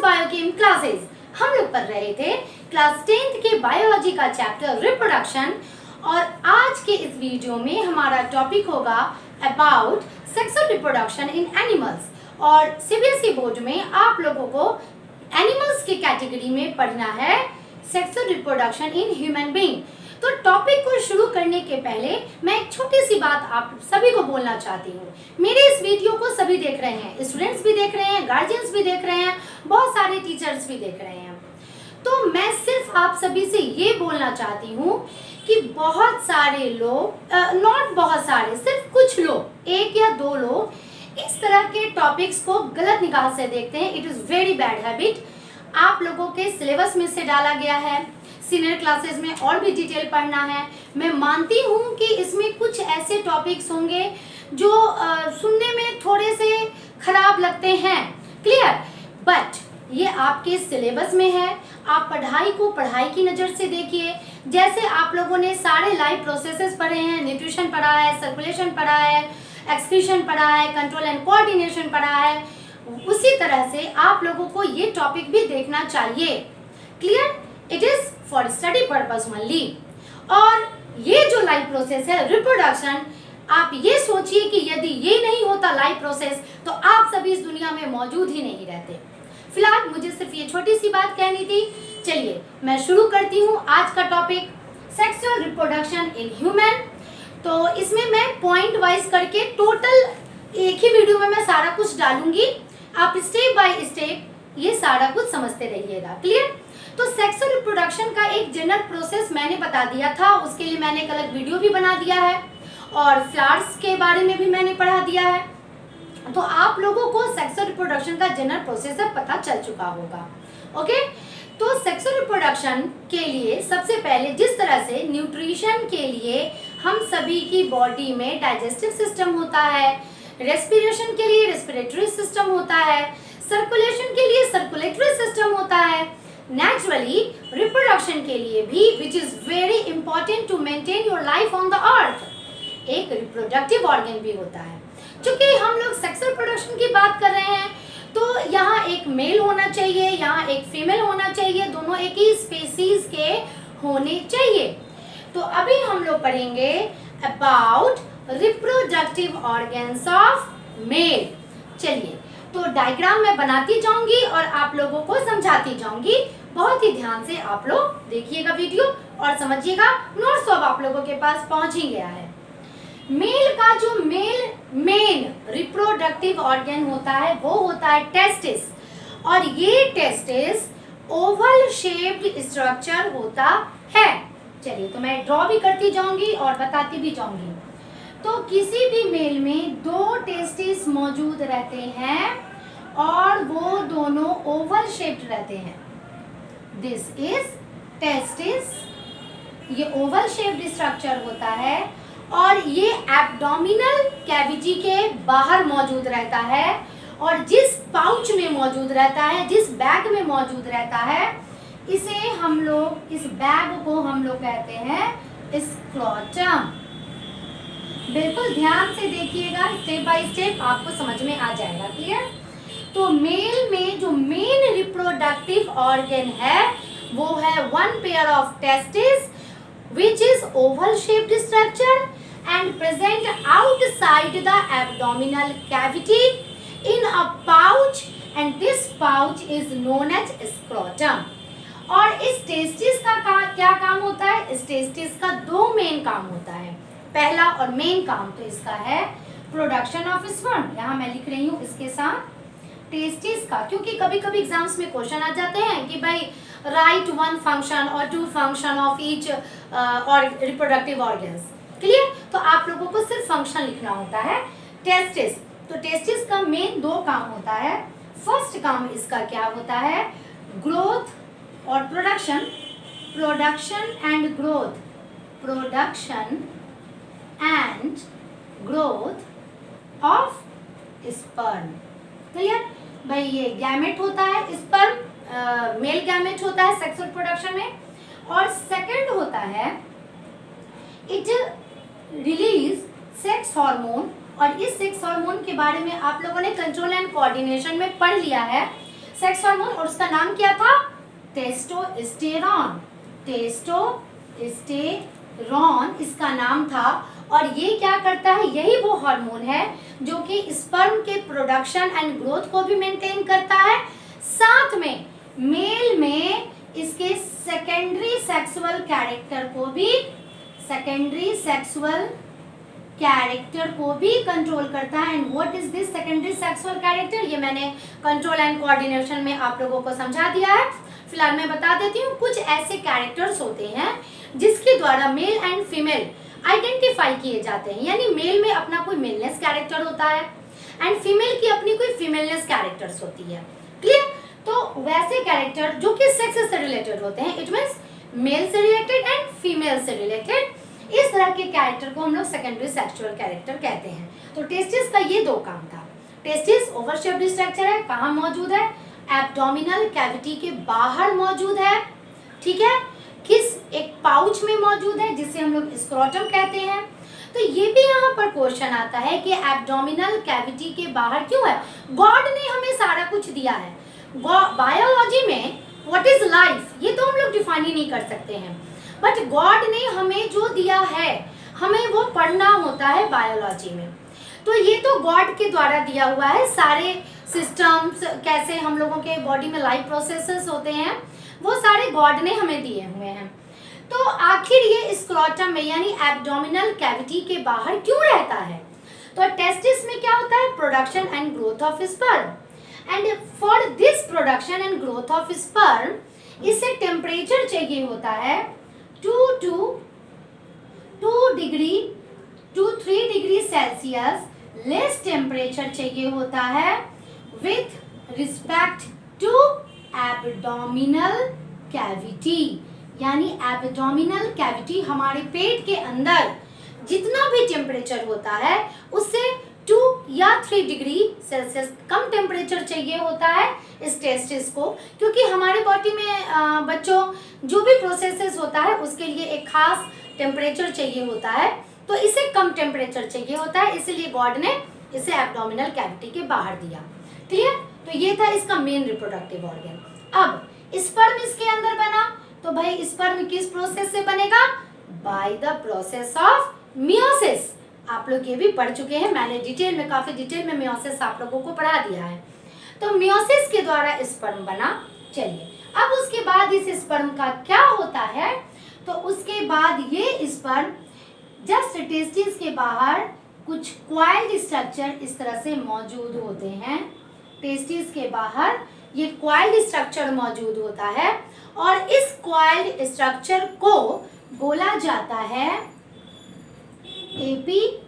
Biochem classes हम लोग पढ़ रहे थे क्लास 10th के बायोलॉजी का चैप्टर रिप्रोडक्शन। और आज के इस वीडियो में हमारा टॉपिक होगा about sexual reproduction in animals. और सीबीएसई बोर्ड में आप लोगों को एनिमल्स की कैटेगरी में पढ़ना है sexual reproduction in human being. तो टॉपिक को शुरू करने के पहले मैं एक छोटी सी बात आप सभी को बोलना चाहती हूँ। मेरे इस वीडियो को सभी देख रहे हैं, स्टूडेंट्स भी देख रहे हैं, गार्जियंस भी देख रहे हैं, बहुत सारे टीचर्स भी देख रहे हैं। तो मैं सिर्फ आप सभी से ये बोलना चाहती हूँ कि बहुत सारे लोग, नॉट बहुत सारे, सिर्फ कुछ लोग, एक या दो लोग इस तरह के टॉपिक्स को गलत निगाह से देखते हैं। It is very bad habit. आप लोगों के सिलेबस में से डाला गया है, सीनियर क्लासेस में और भी डिटेल पढ़ना है। मैं मानती हूँ कि इसमें कुछ ऐसे टॉपिक्स होंगे जो सुनने में थोड़े से खराब लगते हैं, क्लियर, बट ये आपके सिलेबस में है। आप पढ़ाई को पढ़ाई की नज़र से देखिए। जैसे आप लोगों ने सारे लाइफ प्रोसेसेस पढ़े हैं, न्यूट्रिशन पढ़ा है, सर्कुलेशन पढ़ा है, एक्सक्रीशन पढ़ा है, कंट्रोल एंड कोऑर्डिनेशन पढ़ा है, उसी तरह से आप लोगों को ये टॉपिक भी देखना चाहिए। Clear, it is for study purpose only. और ये जो लाइफ प्रोसेस है रिप्रोडक्शन, आप ये सोचिए कि यदि ये नहीं होता लाइफ प्रोसेस तो आप सभी इस दुनिया में मौजूद ही नहीं रहते। फिलहाल मुझे सिर्फ ये छोटी सी बात कहनी थी। चलिए मैं शुरू करती हूँ आज का topic, sexual reproduction in human. तो इसमें मैं पॉइंट वाइज करके टोटल एक ही वीडियो में मैं सारा कुछ डालूंगी। आप स्टेप बाय स्टेप ये सारा कुछ समझते रहिएगा, क्लियर। तो सेक्सुअल रिप्रोडक्शन का एक जनरल प्रोसेस मैंने बता दिया था, उसके लिए मैंने एक अलग वीडियो भी बना दिया है और फ्लावर्स के बारे में भी मैंने पढ़ा दिया है। तो आप लोगों को सेक्सुअल रिप्रोडक्शन का जनरल प्रोसेस अब पता चल चुका होगा। ओके, तो सेक्सुअल रिप्रोडक्शन के लिए सबसे पहले जिस तरह से न्यूट्रिशन के लिए हम सभी की बॉडी में डाइजेस्टिव सिस्टम होता है, रेस्पिरेशन के लिए रेस्पिरेटरी सिस्टम होता है, सर्कुलेशन के लिए सर्कुलेटरी सिस्टम होता है, नेचुरली रिप्रोडक्शन के लिए भी, which is very important to maintain your life on the earth, एक रिप्रोडक्टिव ऑर्गन भी होता है। क्योंकि हम लोग सेक्सुअल रिप्रोडक्शन की बात कर रहे हैं तो यहाँ एक मेल होना चाहिए, यहाँ एक फीमेल होना चाहिए, दोनों एक ही स्पेसीज के होने चाहिए। तो अभी हम लोग पढ़ेंगे about reproductive organs of male. चलिए, तो डायग्राम मैं बनाती जाऊंगी और आप लोगों को समझाती जाऊंगी। बहुत ही ध्यान से आप लोग देखिएगा वीडियो और समझिएगा। नोट्स अब आप लोगों के पास पहुंच ही गया है। मेल का जो मेन रिप्रोडक्टिव ऑर्गन होता है वो होता है टेस्टिस, और ये टेस्टिस ओवल शेप्ड स्ट्रक्चर होता है। चलिए, तो मैं ड्रॉ भी करती जाऊंगी और बताती भी जाऊंगी। तो किसी भी मेल में दो टेस्टिस मौजूद रहते हैं और वो दोनों ओवल शेप्ड रहते हैं। दिस इज टेस्टिस, ये ओवल शेप्ड स्ट्रक्चर होता है और ये एब्डोमिनल कैविटी के बाहर मौजूद रहता है, और जिस पाउच में मौजूद रहता है, जिस बैग में मौजूद रहता है, इसे हम लोग, इस बैग को हम लोग कहते हैं स्क्रोटम। बिल्कुल ध्यान से देखिएगा, स्टेप बाय स्टेप आपको समझ में आ जाएगा, क्लियर। तो मेल में जो मेन रिप्रोडक्टिव ऑर्गन है वो है one pair of testis which is oval shaped structure and present outside the abdominal cavity in a pouch, and this pouch is known as scrotum। और इस टेस्टिस का क्या काम होता है? इस टेस्टिस का दो मेन काम होता है। पहला और मेन काम तो इसका है प्रोडक्शन ऑफ स्पर्म। यहाँ मैं लिख रही हूँ इसके साथ टेस्टिस का, क्योंकि कभी कभी एग्जाम्स में क्वेश्चन आ जाते हैं कि भाई राइट वन फंक्शन और टू फंक्शन ऑफ ईच और रिप्रोडक्टिव ऑर्गन्स, क्लियर। तो आप लोगों को सिर्फ फंक्शन लिखना होता है टेस्टिस। तो टेस्टिस का मेन दो काम होता है। फर्स्ट काम इसका क्या होता है? ग्रोथ और production, production and growth, production and growth of sperm, clear. भाई ये गैमेट होता है, स्पर्म मेल गैमेट होता है सेक्सुअल प्रोडक्शन में। और सेकंड होता है इट रिलीज सेक्स हार्मोन, और इस सेक्स हार्मोन के बारे में आप लोगों ने कंट्रोल एंड कोऑर्डिनेशन में पढ़ लिया है। सेक्स हार्मोन, और उसका नाम क्या था? टेस्टोस्टेरॉन। टेस्टोस्टेरॉन इसका नाम था। और ये क्या करता है? यही वो हार्मोन है जो कि स्पर्म के प्रोडक्शन एंड ग्रोथ को भी मेंटेन करता है, साथ में मेल में इसके सेकेंडरी सेक्सुअल कैरेक्टर को भी कंट्रोल करता है। And what is this secondary sexual character? ये मैंने कंट्रोल एंड कोऑर्डिनेशन में आप लोगों को समझा दिया है। फिलहाल मैं बता देती हूँ, कुछ ऐसे कैरेक्टर्स होते हैं जिसके द्वारा मेल एंड फीमेल आइडेंटिफाई किए जाते हैं। यानी मेल में अपना कोई मेलनेस कैरेक्टर होता है एंड फीमेल की अपनी कोई फीमेलनेस कैरेक्टर्स होती है। क्लियर? तो वैसे कैरेक्टर जो कि सेक्स से रिलेटेड होते हैं, इट मींस मेल से रिलेटेड एंड फीमेल से रिलेटेड, इस तरह के कैरेक्टर को हम लोग सेकेंडरी सेक्सुअल कैरेक्टर कहते हैं। तो टेस्टिस का ये 2 काम था। टेस्टिस ओवल शेप्ड स्ट्रक्चर है, कहाँ मौजूद है? एब्डोमिनल कैविटी के बाहर मौजूद है। ठीक है? किस एक पाउच में मौजूद है जिसे हम लोग स्क्रोटम कहते हैं। तो ये भी यहाँ पर क्वेश्चन आता है कि एब्डोमिनल कैविटी के बाहर क्यों है? गॉड ने हमें सारा कुछ दिया है। बायोलॉजी में व्हाट इज लाइफ, ये तो हम लोग डिफाइन ही नहीं कर सकते हैं, बट गॉड ने हमें जो दिया है हमें वो पढ़ना होता है बायोलॉजी में। तो ये तो गॉड के द्वारा दिया हुआ है। सारे सिस्टम्स, कैसे हम लोगों के बॉडी में लाइफ प्रोसेसेस होते हैं, वो सारे गॉड ने हमें दिए हुए हैं। तो आखिर ये स्क्रोटम में यानी एब्डोमिनल कैविटी के बाहर क्यों रहता है? तो टेस्टिस में क्या होता है? Production and growth of sperm. And for this production and growth of sperm, इसे टेम्परेचर चाहिए होता है 2 degree to 3 degree Celsius less temperature चाहिए होता है with respect to abdominal cavity. यानी एब्डोमिनल कैविटी, हमारे पेट के अंदर जितना भी टेम्परेचर होता है उससे 2 या 3 डिग्री सेल्सियस कम टेम्परेचर चाहिए होता है इस टेस्टिस को, क्योंकि हमारे बॉडी में बच्चों जो भी प्रोसेसेस होता है उसके लिए एक खास टेम्परेचर चाहिए होता है, तो इसे कम टेम्परेचर चाहिए होता है, इसलिए गॉड ने इसे एब्डोमिनल कैविटी के बाहर दिया। क्लियर? तो ये था इसका मेन रिप्रोडक्टिव ऑर्गन। अब स्पर्म इसके अंदर बना, तो भाई स्पर्म किस प्रोसेस से बनेगा? By the process of meiosis. आप लोग ये भी पढ़ चुके हैं, मैंने काफी डिटेल में मियोसिस आप लोगों को पढ़ा दिया है। तो मियोसिस के द्वारा स्पर्म बना। चलिए, अब उसके बाद इस स्पर्म का क्या होता है? तो उसके बाद ये स्पर्म जस्ट टेस्टिस के बाहर कुछ क्वाइल्ड स्ट्रक्चर इस तरह से मौजूद होते हैं। टेस्टिस के बाहर ये क्वाइल्ड स्ट्रक्चर मौजूद होता है और इस क्वाइल्ड स्ट्रक्चर को बोला जाता है एपिडाइडाइमिस।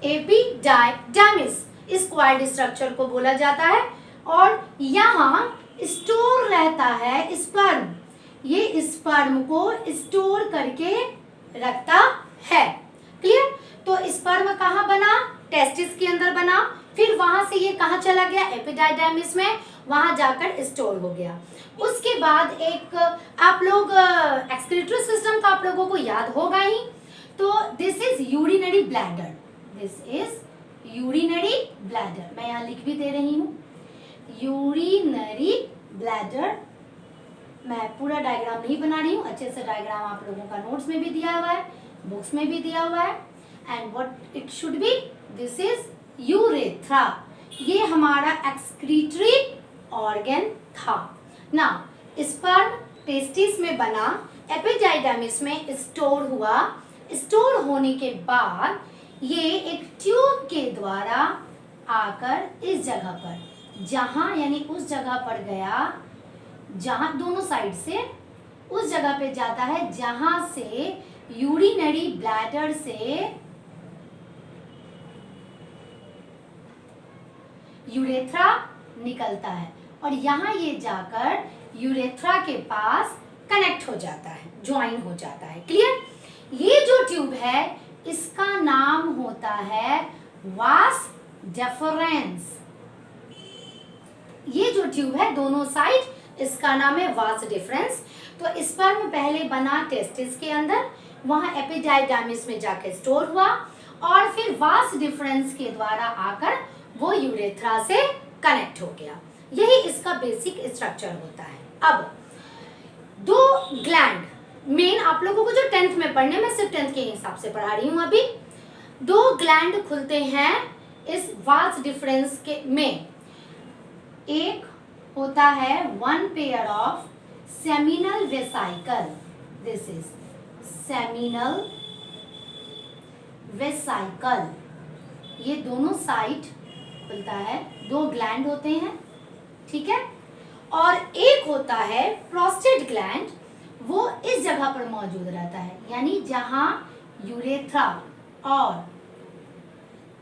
एपिडाइडाइमिस इस क्वाइल्ड स्ट्रक्चर को बोला जाता है और यहाँ स्टोर रहता है स्पर्म। ये स्पर्म को स्टोर करके रखता है। क्लियर? तो स्पर्म कहाँ बना? टेस्टिस के अंदर बना, फिर वहां से ये कहाँ चला गया? एपिडाइडाइमिस में, वहां जाकर स्टोर हो गया। उसके बाद एक आप लोग एक्सक्रीटरी सिस्टम तो आप लोगों को याद होगा ही। तो this is urinary bladder. This is urinary bladder. मैं यहाँ लिख भी दे रही हूँ, यूरिनरी ब्लैडर। मैं पूरा डायग्राम नहीं बना रही हूँ, अच्छे से डायग्राम आप लोगों का नोट्स में भी दिया हुआ है, बुक्स में भी दिया हुआ है। And what it should be, this is urethra. ये हमारा एक्सक्रीटरी ऑर्गन था ना। स्पर्म टेस्टिस में बना, एपिडाइडाइमिस में स्टोर हुआ। स्टोर होने के बाद ये एक ट्यूब के द्वारा आकर इस जगह पर, जहां यानी उस जगह पर गया जहां दोनों साइड से उस जगह पे जाता है जहां से यूरिनरी ब्लैडर से यूरेथ्रा निकलता है और यहाँ ये जाकर यूरेथ्रा के पास कनेक्ट हो जाता है, ज्वाइन हो जाता है। क्लियर? ये जो ट्यूब है इसका नाम होता है वास डेफरेंस। ये जो ट्यूब है दोनों साइड, इसका नाम है वास डिफरेंस। तो स्पर्म पहले बना टेस्टिस के अंदर, वहां एपिडाइडाइमिस में जाकर स्टोर हुआ और फिर वास डिफरेंस के द्वारा आकर वो यूरेथ्रा से कनेक्ट हो गया। यही इसका बेसिक स्ट्रक्चर होता है। अब दो ग्लैंड मेन आप लोगों को जो 10th में पढ़ने, मैं सिर्फ 10th के हिसाब से पढ़ा रही हूँ अभी। दो ग्लैंड खुलते हैं इस वास डिफरेंस के में। एक होता है one pair of seminal vesicle, this is seminal vesicle, ये दोनों साइड खुलता है, दो ग्लैंड होते हैं, ठीक है। और एक होता है प्रोस्टेट ग्लैंड, वो इस जगह पर मौजूद रहता है, यानी जहां यूरेथ्रा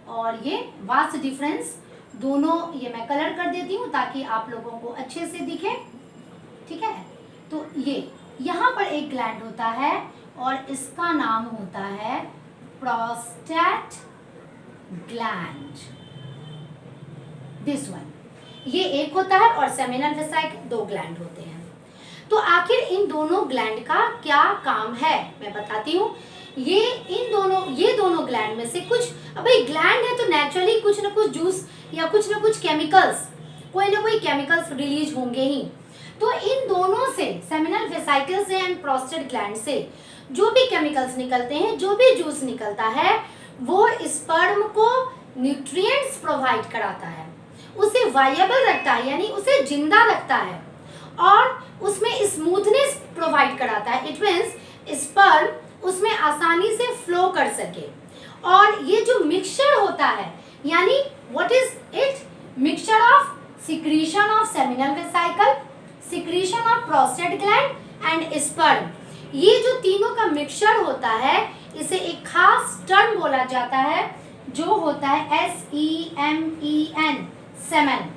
और ये वास डिफरेंस दोनों, ये मैं कलर कर देती हूँ ताकि आप लोगों को अच्छे से दिखे, ठीक है। तो ये यहाँ पर एक ग्लैंड होता है और इसका नाम होता है प्रोस्टेट ग्लैंड, दिस वन, ये एक होता है। और सेमिनल वेसिकल दो ग्लैंड होते हैं। तो आखिर इन दोनों ग्लैंड का क्या काम है मैं बताती हूँ। ये दोनों ग्लैंड में से कुछ, अब भाई ग्लैंड है तो नेचुरली कुछ ना कुछ जूस या कुछ ना कुछ केमिकल्स, कोई ना कोई केमिकल्स रिलीज होंगे ही। तो इन दोनों से, सेमिनल वेसिकल से एंड प्रोस्टेट ग्लैंड से जो भी केमिकल्स निकलते हैं, जो भी जूस निकलता है, वो स्पर्म को न्यूट्रिएंट्स प्रोवाइड कराता है, उसे वायबल रखता है, यानी उसे जिंदा रखता है, और उसमें स्मूथनेस प्रोवाइड कराता है। इट मींस स्पर्म उसमें आसानी से फ्लो कर सके। और ये जो मिक्सचर होता है, यानी what is it, mixture of secretion of seminal vesicle, secretion of prostate gland and sperm, ये जो तीनों का मिक्सचर होता है, इसे एक खास टर्म बोला जाता है जो होता है SEMEN, सेमेन।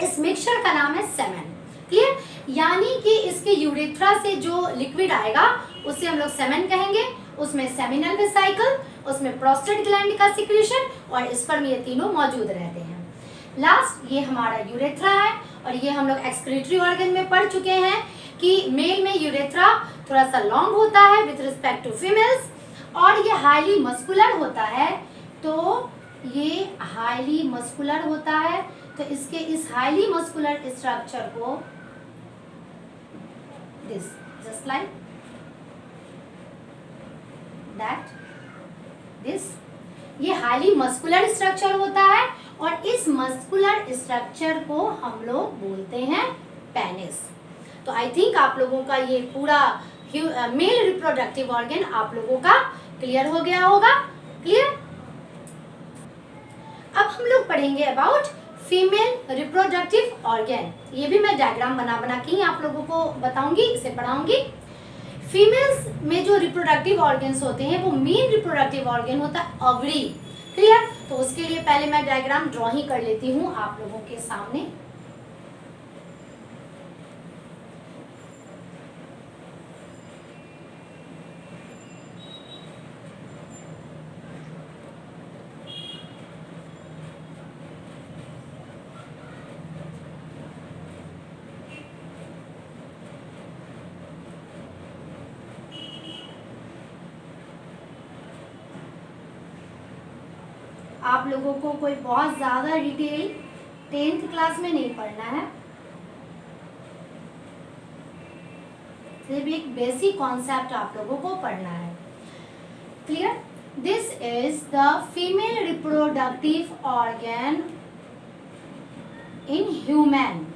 इस मिक्सचर का नाम है सेमेन, क्लियर। यानी कि इसके यूरेथ्रा से जो लिक्विड आएगा उसे हम लोग सेमेन कहेंगे, उसमें सेमिनल वेसिकल, उसमें प्रोस्टेट ग्लैंड का सिक्रीशन और स्पर्म, ये तीनों मौजूद रहते हैं। लास्ट ये हमारा यूरेथ्रा है, और ये हम लोग एक्सक्रीटरी ऑर्गन में पढ़ चुके हैं कि मेल में यूरेथ्रा थोड़ा सा लॉन्ग होता है विद रिस्पेक्ट टू फीमेल्स, और ये हाईली मस्कुलर होता है। तो ये हाईली मस्कुलर होता है, तो इसके इस हाईली मस्कुलर स्ट्रक्चर को this, just like that, this, ये हाईली मस्कुलर स्ट्रक्चर होता है, और इस मस्कुलर स्ट्रक्चर को हम लोग बोलते हैं पेनिस। तो आई थिंक आप लोगों का ये पूरा मेल रिप्रोडक्टिव ऑर्गन आप लोगों का क्लियर हो गया होगा, क्लियर। अब हम लोग पढ़ेंगे अबाउट फीमेल रिप्रोडक्टिव ऑर्गन। ये भी मैं डायग्राम बना के आप लोगों को बताऊंगी, इसे पढ़ाऊंगी। फीमेल्स में जो रिप्रोडक्टिव ऑर्गन्स होते हैं, वो मेन रिप्रोडक्टिव ऑर्गन होता है ओवरी, क्लियर। तो उसके लिए पहले मैं डायग्राम ड्रॉ ही कर लेती हूँ आप लोगों के सामने। आप लोगों को कोई बहुत ज़्यादा डिटेल 10th क्लास में नहीं पढ़ना है, सिर्फ एक बेसिक कॉन्सेप्ट आप लोगों को पढ़ना है, clear. This is the female reproductive organ in human.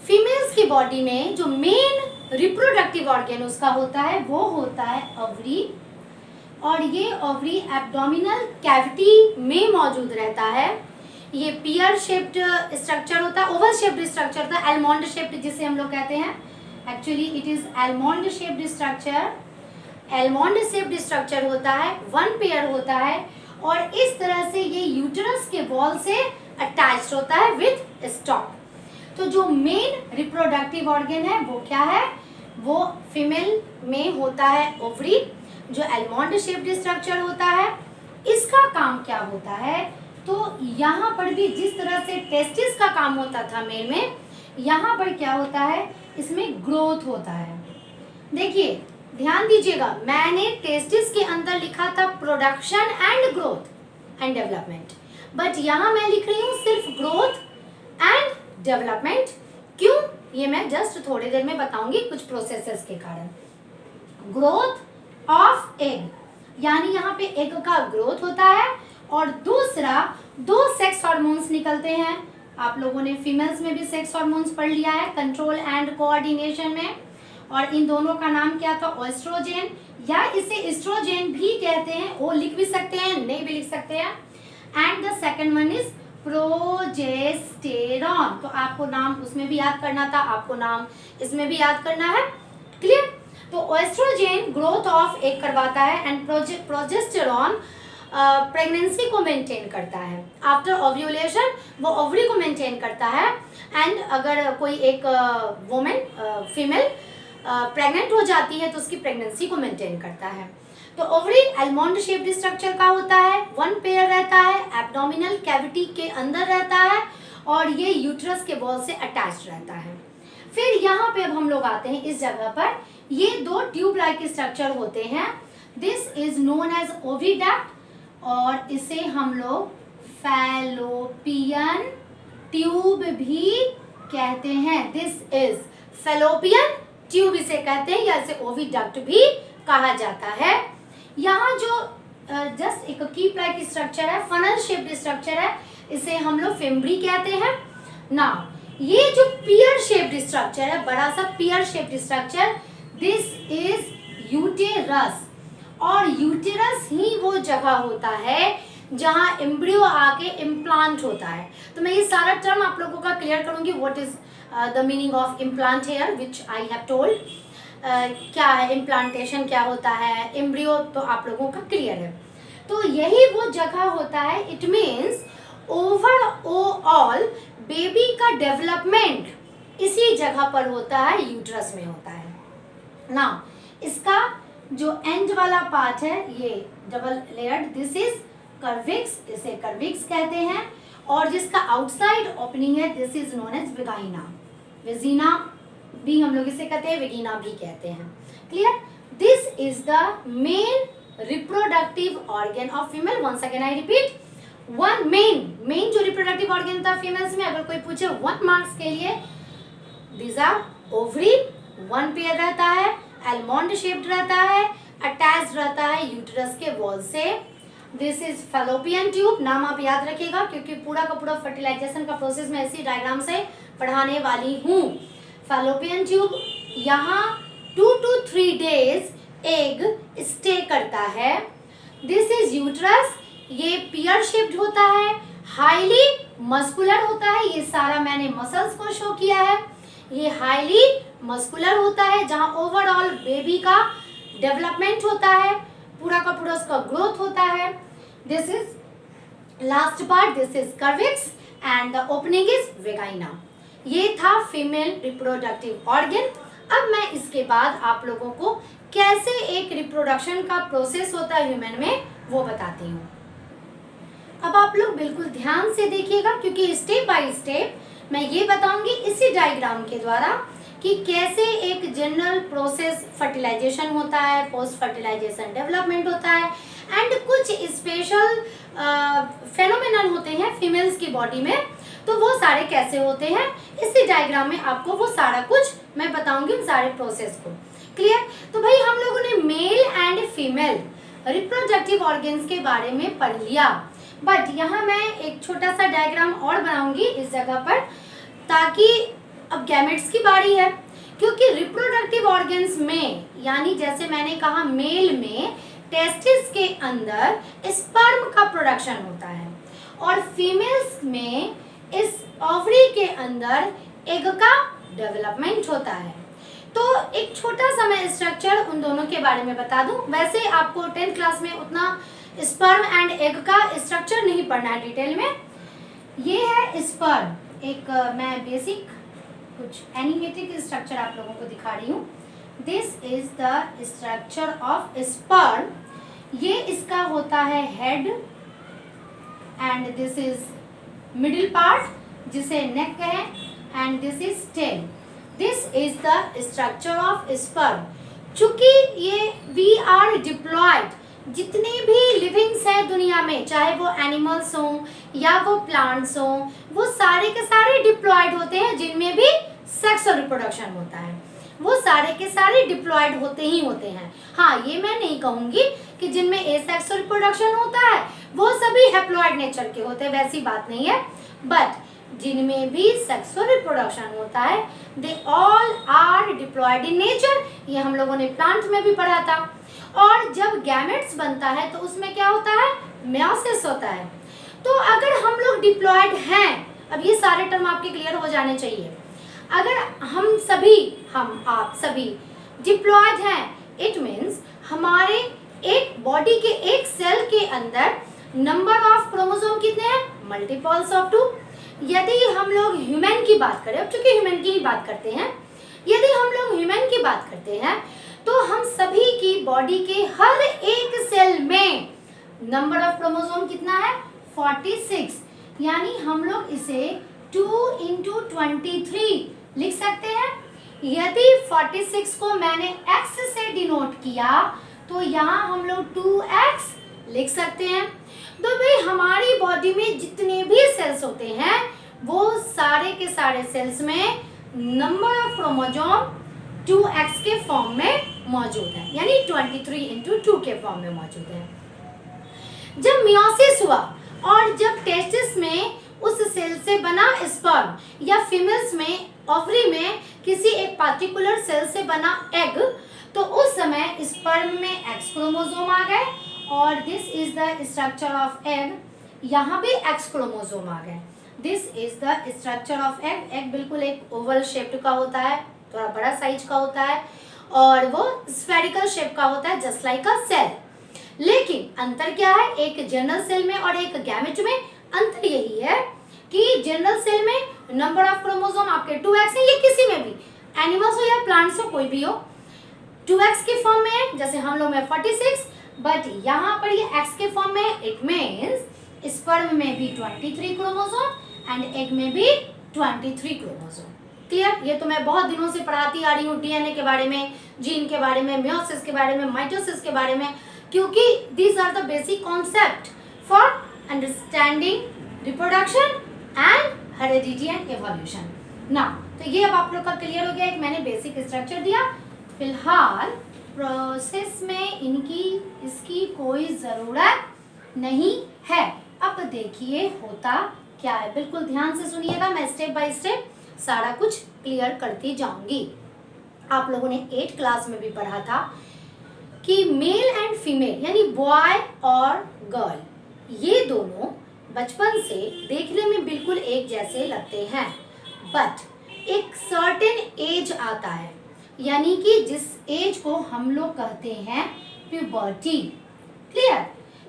Females की बॉडी में जो मेन रिप्रोडक्टिव ऑर्गन उसका होता है, वो होता है ओवरी, और ये ओवरी एब्डोमिनल कैविटी में मौजूद रहता है। ये पियर शेप्ड स्ट्रक्चर होता है, ओवल शेप्ड स्ट्रक्चर होता है, एलमोंड शेप्ड जिसे हम लोग कहते हैं, actually it is almond shaped structure. Almond shaped structure होता है, वन पेयर होता है, और इस तरह से ये यूटेरस के वॉल से अटैच्ड होता है विद स्टॉक। तो जो मेन रिप्रोडक्टिव ऑर्गन है वो क्या है, वो फीमेल में होता है ओवरी, जो एलमोंड शेप्ड स्ट्रक्चर होता है। इसका काम क्या होता है, तो यहाँ पर भी जिस तरह से टेस्टिस का काम होता था मेल में, यहाँ पर क्या होता है, इसमें ग्रोथ होता है। देखिए ध्यान दीजिएगा, मैंने टेस्टिस के अंदर लिखा था production and growth and development, but यहाँ मैं लिख रही हूँ सिर्फ ग्रोथ एंड डेवलपमेंट। क्यों, ये मैं जस्ट थोड़ी देर में बताऊंगी कुछ प्रोसेसेस के कारण। ग्रोथ ऑफ एग, यानी यहाँ पे एग का ग्रोथ होता है, और दूसरा दो सेक्स हार्मोन्स निकलते हैं। आप लोगों ने फीमेल्स में भी सेक्स हार्मोन्स पढ़ लिया है कंट्रोल एंड कोऑर्डिनेशन में, और इन दोनों का नाम क्या था, ओएस्ट्रोजेन, या इसे एस्ट्रोजेन भी कहते हैं, वो लिख भी सकते हैं, नहीं भी लिख सकते हैं। And the second one is progesterone. तो आपको नाम उसमें भी याद करना था, आपको नाम इसमें भी याद करना है, क्लियर। तो ओएस्ट्रोजेन ग्रोथ ऑफ एग करवाता है, एंड प्रोजेस्टेरॉन प्रेगनेंसी को मेंटेन करता है। आफ्टर ओव्यूलेशन वो ओवरी को मेंटेन करता है, एंड अगर कोई एक वुमेन फीमेल प्रेग्नेंट हो जाती है तो उसकी प्रेगनेंसी को मेंटेन करता है। तो ओवरी आलमंड शेप्ड स्ट्रक्चर का होता है, वन पेयर रहता है, एब्डोमिनल कैविटी के अंदर रहता है, और ये यूट्रस के वॉल से अटैच्ड रहता है। फिर यहाँ पे अब हम लोग आते हैं इस जगह पर, ये दो ट्यूब लाइक स्ट्रक्चर होते हैं, this is known as oviduct, और इसे हम लोग फैलोपियन ट्यूब भी कहते हैं। दिस इज फैलोपियन ट्यूब इसे कहते हैं, या इसे ओविडक्ट भी कहा जाता है। यहाँ जो जस्ट एक कीप लाइक स्ट्रक्चर है, फनल शेप्ड स्ट्रक्चर है, इसे हम लोग फेम्ब्री कहते हैं ना। ये जो पियर शेप्ड स्ट्रक्चर है, बड़ा सा pear shaped structure, this is uterus, और यूटेरस ही वो जगह होता है जहाँ एम्ब्रियो आके इम्प्लांट होता है। तो मैं ये सारा टर्म आप लोगों का क्लियर करूंगी, what is the meaning of implant here which I have told, क्या है इम्प्लांटेशन, क्या होता है एम्ब्रियो, तो आप लोगों का क्लियर है। तो यही वो जगह होता है, इट मीन्स ओवरऑल बेबी का डेवलपमेंट इसी जगह पर होता है, यूट्रस में होता है ना। इसका जो एंड वाला पार्ट है ये double layered, this is cervix, इसे कर्विक्स कहते हैं, और जिसका आउटसाइड ओपनिंग है this is known as vagina, vagina भी हम लोग इसे कहते हैं, वेगिना भी कहते हैं, clear. This is the main reproductive organ of female. Once again I repeat, one main जो रिप्रोडक्टिव ऑर्गन था फीमेल्स में, अगर कोई पूछे 1 मार्क्स के लिए, this are ovary, one pair रहता है, आलमंड शेप्ड रहता है, अटैच्ड रहता है यूट्रस के वॉल से। दिस इज फैलोपियन ट्यूब, नाम आप याद रखिएगा क्योंकि पूरा का पूरा फर्टिलाइजेशन का प्रोसेस मैं इसी डायग्राम से पढ़ाने वाली हूँ। फैलोपियन ट्यूब यहाँ 2 to 3 डेज एग स्टे करता है। दिस इज यूट्रस, ये पियर शेप्ड होता है, हाईली मस्कुलर होता है, ये सारा मैंने मसल्स को शो किया है, ये हाईली मस्कुलर होता है जहाँ ओवरऑल बेबी का डेवलपमेंट होता है, पूरा का पूरा उसका ग्रोथ होता है। This is last part, this is cervix and the opening is vagina. ये था फीमेल रिप्रोडक्टिव ऑर्गन। अब मैं इसके बाद आप लोगों को कैसे एक रिप्रोडक्शन का प्रोसेस होता है ह्यूमन में वो बताती हूँ। अब आप लोग बिल्कुल ध्यान से देखिएगा क्योंकि स्टेप बाय स्टेप मैं ये बताऊंगी इसी डायग्राम के द्वारा कि कैसे एक जनरल प्रोसेस फर्टिलाइजेशन होता है, पोस्ट फर्टिलाइजेशन डेवलपमेंट होता है, एंड कुछ स्पेशल फेनोमेनन होते हैं फीमेल्स की बॉडी में, तो वो सारे कैसे होते हैं इसी डायग्राम में आपको वो सारा कुछ मैं बताऊंगी, उन सारे प्रोसेस को, क्लियर। तो भाई हम लोगों ने mail and female reproductive organs के बारे में पढ़ लिया, बट यहाँ मैं एक छोटा सा डायग्राम और बनाऊंगी इस जगह पर, ताकि अब गैमेट्स की बारी है, क्योंकि रिप्रोडक्टिव ऑर्गन्स में यानी जैसे मैंने कहा मेल में टेस्टिस के अंदर स्पर्म का प्रोडक्शन होता है और फीमेल्स में इस ओवरी के अंदर एग का डेवलपमेंट होता है। तो एक छोटा सा मैं स्ट्रक्चर उन दोनों के बारे में बता दूं। वैसे आपको 10th क्लास में उतना स्पर्म एंड एग का स्ट्रक्चर नहीं पढ़ना है डिटेल में। ये है स्पर्म, एक मैं बेसिक कुछ एनिमेटेड स्ट्रक्चर आप लोगों को दिखा रही हूँ। This is the structure of sperm. ये इसका होता है head and this is middle part जिसे नेक कहें, and this is tail. This is the structure of sperm. चूंकि ये वी आर डिप्लॉयड, जितने भी लिविंग्स हैं दुनिया में, चाहे वो एनिमल्स हों या वो प्लांट्स हों, वो सारे के सारे डिप्लॉयड होते हैं जिनमें भी सेक्स और रिप्रोडक्शन होता है। वो सारे के सारे डिप्लॉयड होते ही होते हैं। हाँ, ये मैं नहीं कहूँगी कि जिनमें एसेक्स और रिप्रोडक्शन होता है वो सभी हैप्लॉयड नेचर के होते हैं, वैसी बात नहीं है। बट जिनमें भी सेक्स और रिप्रोडक्शन होता है they all are diploid in nature. ये हम लोगों ने प्लांट में भी पढ़ा था। और जब गैमेट्स बनता है तो उसमें क्या होता है, मेयोसिस होता है। तो अगर हम लोग डिप्लॉयड हैं, अब ये सारे टर्म आपके क्लियर हो जाने चाहिए, अगर हम आप सभी डिप्लॉयड हैं, इट मीन्स हमारे एक बॉडी के एक सेल के अंदर नंबर ऑफ क्रोमोसोम कितने हैं, मल्टीपल्स ऑफ 2। यदि हम लोग ह्यूमन की बात करें, अब चूंकि ह्यूमन की ही बात करते हैं, यदि हम लोग ह्यूमन की बात करते हैं तो हम सभी की बॉडी के हर एक सेल में नंबर ऑफ क्रोमोसोम कितना है, 46। यानी हम लोग इसे 2 × 23 लिख सकते हैं। यदि 46 को मैंने x से डिनोट किया तो यहाँ हम लोग 2x लिख सकते हैं। तो भाई हमारी बॉडी में जितने भी सेल्स होते हैं वो सारे के सारे सेल्स में नंबर ऑफ क्रोमोसोम 2x के फॉर्म में मौजूद है, यानी 23 × 2 के फॉर्म में मौजूद है। जब मियोसिस हुआ और जब टेस्टिस में उस सेल से बना स्पर्म या फीमेल्स में ओवरी में किसी एक पार्टिकुलर सेल से बना एग, तो उस समय स्पर्म में एक्स क्रोमोसोम आ गए और this is the structure of egg. यहाँ भी एक्स क्रोमोसोम आ गए। This is the structure of egg. Egg बिल्कुल एक ओवल शेप्ड का होता है, थोड़ा बड़ा साइज का होता है और वो स्फेरिकल शेप का होता है, जस्ट लाइक अ सेल। लेकिन अंतर क्या है एक जनरल सेल में और एक गैमेट में? अंतर यही है कि जनरल सेल में नंबर ऑफ क्रोमोसोम आपके 2x है, ये किसी में भी, एनिमल्स हो या प्लांट्स हो, कोई भी हो, 2x के फॉर्म में है, जैसे हम लोग में 46, बट यहाँ पर ये x के फॉर्म में है। इट मीन्स स्पर्म में भी 23 क्रोमोसोम एंड एग में भी 23 क्रोमोसोम। क्लियर? ये तो मैं बहुत दिनों से पढ़ाती आ रही हूँ डीएनए के बारे में, जीन के बारे में, मियोसिस के बारे में, माइटोसिस के बारे में, क्योंकि these are the basic concept for understanding reproduction and heredity and evolution. ना तो ये अब आप लोग का क्लियर हो गया, एक मैंने बेसिक स्ट्रक्चर दिया। फिलहाल प्रोसेस में इसकी कोई ज़रूरत नहीं है। अब देखिए होता क्या है, बिल्कुल ध्यान से सुनिएगा, मैं स्टेप बाय स्टेप सारा कुछ क्लियर करती जाऊंगी। आप लोगों ने 8th क्लास में भी पढ़ा था कि मेल एंड फीमेल यानी बॉय और गर्ल, ये दोनों बचपन से देखने में बिल्कुल एक जैसे लगते हैं, बट एक सर्टेन एज आता है, यानी कि जिस एज को हम लोग कहते हैं प्यूबर्टी। क्लियर?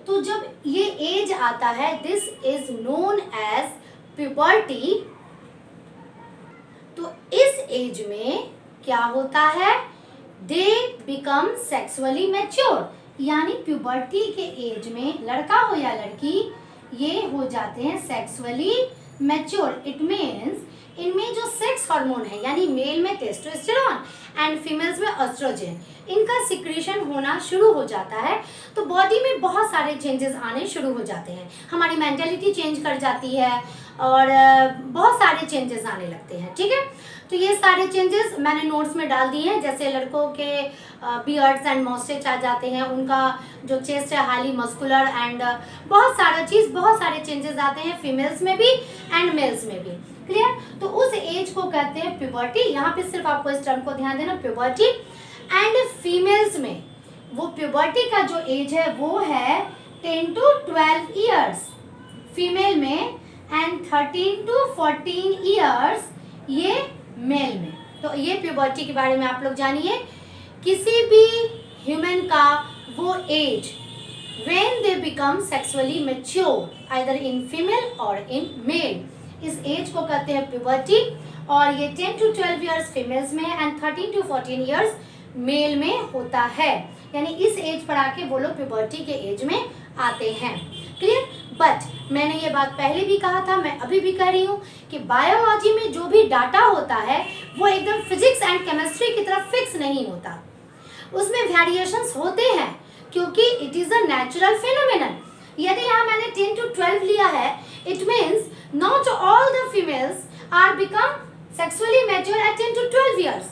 तो जब ये एज आता है, this is known as puberty. तो इस एज में क्या होता है, दे बिकम सेक्सुअली मैच्योर, यानी प्यूबर्टी के एज में लड़का हो या लड़की ये हो जाते हैं सेक्सुअली मैच्योर। इट मीन्स इनमें जो सेक्स हार्मोन है, यानी मेल में टेस्टोस्टेरोन एंड फीमेल्स में एस्ट्रोजन, इनका सिक्रीशन होना शुरू हो जाता है। तो बॉडी में बहुत सारे चेंजेस आने शुरू हो जाते हैं, हमारी मेंटालिटी चेंज कर जाती है और बहुत सारे चेंजेस आने लगते हैं। ठीक है, तो ये सारे चेंजेस मैंने नोट्स में डाल दिए हैं। जैसे लड़कों के बियर्ड्स एंड मॉस्टेच आ जाते हैं, उनका जो चेस्ट है हाईली मस्कुलर एंड बहुत सारे चेंजेस आते हैं फीमेल्स में भी एंड मेल्स में भी। क्लियर? तो उस एज को कहते हैं प्यूबर्टी। यहाँ पे सिर्फ आपको इस टर्म को ध्यान देना, प्यूबर्टी। एंड फीमेल्स में वो प्यूबर्टी का जो एज है वो है 10 to 12 ईयर्स फीमेल में एंड 13 to 14 ईयर्स ये मेल में। तो ये प्यूबर्टी के बारे में आप लोग जानिए। किसी भी ह्यूमन का वो age when they become sexually mature either in female और इन मेल, इस एज को कहते हैं प्यूबर्टी। और ये 10 to 12 ईयर्स फीमेल्स में एंड 13 to 14 ईयर्स मेल में होता है, यानी इस एज पर आके वो लोग प्यूबर्टी के एज में आते हैं। क्लियर? बट मैंने ये बात पहले भी कहा था, मैं अभी भी कह रही हूँ कि बायोलॉजी में जो भी डाटा होता है वो एकदम फिजिक्स एंड केमिस्ट्री की तरफ फिक्स नहीं होता। उसमें वेरिएशंस होते हैं क्योंकि it is a natural phenomenon. यदि यहाँ मैंने 10 to 12 लिया है, it means not all the females are become sexually mature at 10 to 12 years.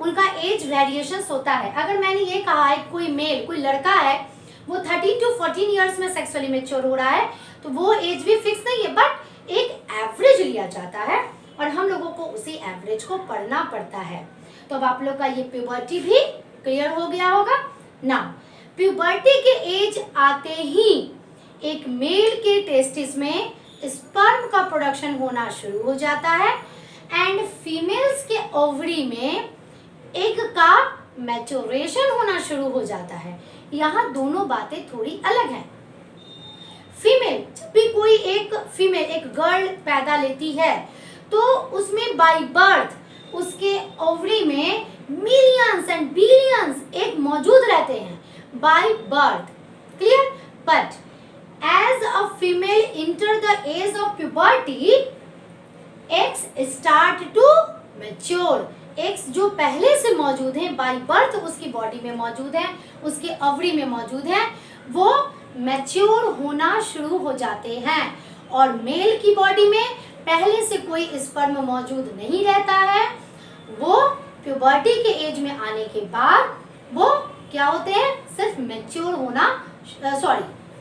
उनका एज वेरिएशंस होता है। अगर मैंने ये कहा है कोई मेल, कोई लड़का है, वो 13 to 14 ईयर्स में सेक्सुअली मैच्योर हो रहा है, तो वो एज भी फिक्स नहीं है, बट एक एवरेज लिया जाता है और हम लोगों को उसी एवरेज को पढ़ना पड़ता है। तो अब आप लोग का ये प्यूबर्टी भी क्लियर हो गया होगा ना। प्यूबर्टी के एज आते ही एक मेल के टेस्टिस में स्पर्म का प्रोडक्शन होना शुरू हो जाता है एंड फीमेल्स के ओवरी में एग का मैच्योरेशन होना शुरू हो जाता है। यहाँ दोनों बातें थोड़ी अलग हैं। फीमेल, जब भी कोई एक फीमेल, एक गर्ल पैदा लेती है तो उसमें बाय बर्थ उसके ओवरी में मिलियंस एंड बिलियंस एग मौजूद रहते हैं by birth, clear. But as a female enter the age of puberty, eggs start to mature. Eggs जो पहले से मौजूद हैं बाय बर्थ, उसकी बॉडी में मौजूद हैं, उसके ओवरी में मौजूद हैं, वो मैच्योर होना शुरू हो जाते हैं। और मेल की बॉडी में पहले से कोई स्पर्म मौजूद नहीं रहता है। वो प्यूबर्टी के एज में आने के बाद वो क्या होते हैं, सिर्फ मैच्योर होना,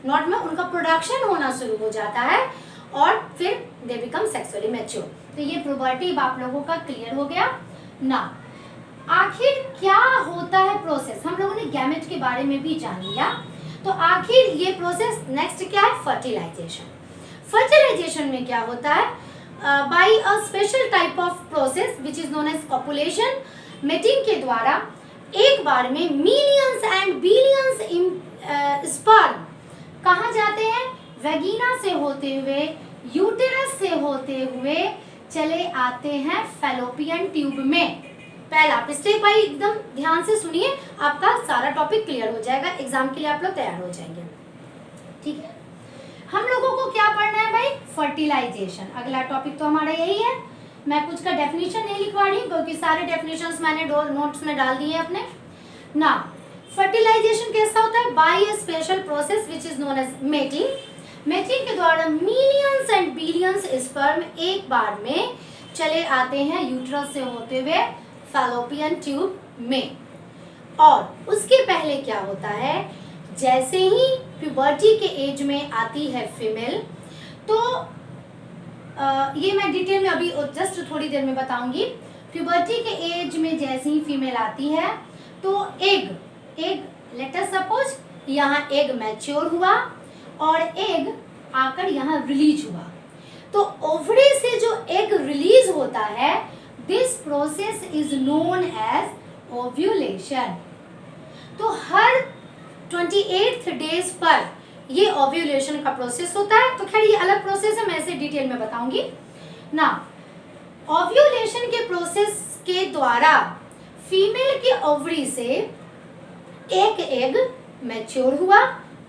नॉट में उनका प्रोडक्शन होना शुरू हो जाता है और फिर दे बिकम सेक्सुअली मैच्योर। तो ये प्यूबर्टी आप लोगों का क्लियर हो गया ना। आखिर क्या होता है प्रोसेस, हम लोगों ने गैमेट के बारे में भी जान लिया। तो आखिर ये प्रोसेस नेक्स्ट क्या है, फर्टिलाइजेशन। फर्टिलाइजेशन में क्या होता है, by a special type of process which is known as copulation. Mating के द्वारा एक बार में मिलियंस एंड बिलियंस स्पर्म कहाँ जाते हैं, वेगिना से होते हुए, यूटेरस से होते हुए चले आते हैं फैलोपियन ट्यूब में। पहला आप स्टेप बाय एकदम ध्यान से सुनिए, आपका सारा टॉपिक क्लियर हो जाएगा, एग्जाम के लिए आप लोग तैयार हो जाएंगे। ठीक है, हम लोगों को क्या पढ़ना है भाई, फर्टिलाइजेशन। अगला टॉपिक तो हमारा यही है। मैं कुछ का डेफिनेशन नहीं लिखवा रही हूँ क्योंकि सारे डेफिनेशंस मैंने नोट्स में डाल दिए अपने ना। फर्टिलाइजेशन कैसा होता है, by a special process which is known as mating. Mating के द्वारा मिलियंस एंड बिलियंस स्पर्म एक बार में चले आते हैं यूट्रस से होते हुए फैलोपियन ट्यूब में। और उसके पहले क्या होता है, जैसे ही प्यूबर्टी के एज में आती है फीमेल, तो ये मैं डिटेल में अभी जस्ट थोड़ी देर में बताऊंगी। प्यूबर्टी के एज में जैसे ही फीमेल आती है तो एग लेट अस सपोज यहाँ एग मैच्योर हुआ और एग आकर यहाँ रिलीज हुआ। तो ओवरी से जो एग रिलीज होता है, this process is known as ovulation. तो हर 28th डेज पर ये ओव्यूलेशन का प्रोसेस होता है। तो खैर ये अलग प्रोसेस है, मैं इसे डिटेल में बताऊंगी ना। ओव्यूलेशन के प्रोसेस के द्वारा फीमेल के ओवरी से एक एग मैच्योर हुआ,